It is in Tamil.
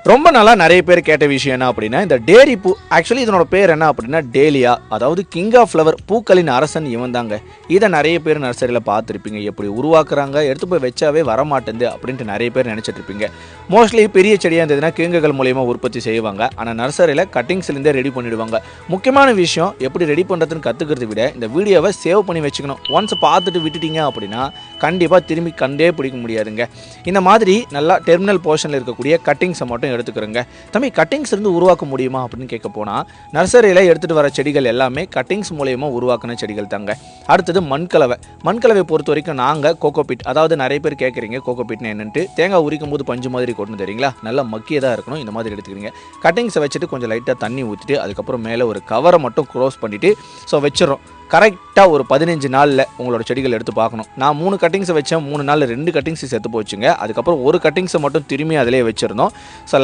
ரொம்ப நாளாக நிறைய பேர் கேட்ட விஷயம் என்ன அப்படின்னா, இந்த டேரி பூ ஆக்சுவலி இதனோட பேர் என்ன அப்படின்னா டேலியா, அதாவது கிங் ஆஃப் ஃப்ளவர், பூக்களின் அரசன் இவன் தாங்க. இதை நிறைய பேர் நர்சரியில் பார்த்துருப்பீங்க. எப்படி உருவாக்குறாங்க, எடுத்து போய் வச்சாவே வரமாட்டேங்குது அப்படின்ட்டு நிறைய பேர் நினச்சிட்டு இருப்பீங்க. மோஸ்ட்லி பெரிய செடியாக இருந்ததுன்னா கிழங்குகள் மூலயமா உற்பத்தி செய்வாங்க. ஆனால் நர்சரியில் கட்டிங்ஸ்லேருந்தே ரெடி பண்ணிவிடுவாங்க. முக்கியமான விஷயம், எப்படி ரெடி பண்ணுறதுன்னு கற்றுக்கிறத விட இந்த வீடியோவை சேவ் பண்ணி வச்சுக்கணும். ஒன்ஸ் பார்த்துட்டு விட்டுட்டீங்க அப்படின்னா கண்டிப்பாக திரும்பி கண்டே பிடிக்க முடியாதுங்க. இந்த மாதிரி நல்லா டெர்மினல் போர்ஷனில் இருக்கக்கூடிய கட்டிங்ஸை மட்டும் எடுத்துக்கிறோங்க. தம்பி, கட்டிங்ஸ் இருந்து உருவாக்க முடியுமா அப்படின்னு கேட்க போனால், நர்சரியில் எடுத்துகிட்டு வர செடிகள் எல்லாமே கட்டிங்ஸ் மூலயமா உருவாக்கின செடிகள் தாங்க. அடுத்தது மண்கலவை. மண்கலவை பொறுத்த வரைக்கும் நாங்கள் கோகோபிட், அதாவது நிறைய பேர் கேட்குறீங்க கோகோபிட்னு என்னன்ட்டு, தேங்காய் உரிக்கும் போது பஞ்சு மாதிரி கொட்டணும் தெரியுங்களா, நல்லா மக்கியதாக இருக்கணும். இந்த மாதிரி எடுத்துக்கிறீங்க. கட்டிங்ஸை வச்சுட்டு கொஞ்சம் லைட்டாக தண்ணி ஊற்றிட்டு அதுக்கப்புறம் மேலே ஒரு கவரை மட்டும் க்ளோஸ் பண்ணிவிட்டு வச்சிடறோம். கரெக்டாக ஒரு 15 நாளில் உங்களோட செடிகள் எடுத்து பார்க்கணும். நான் 3 கட்டிங்ஸை வச்சேன், 3 நாளில் 2 கட்டிங்ஸ் செத்து போச்சுங்க. அதுக்கப்புறம் ஒரு கட்டிங்ஸை மட்டும் திரும்பி அதிலே வச்சுருந்தோம். ஸோ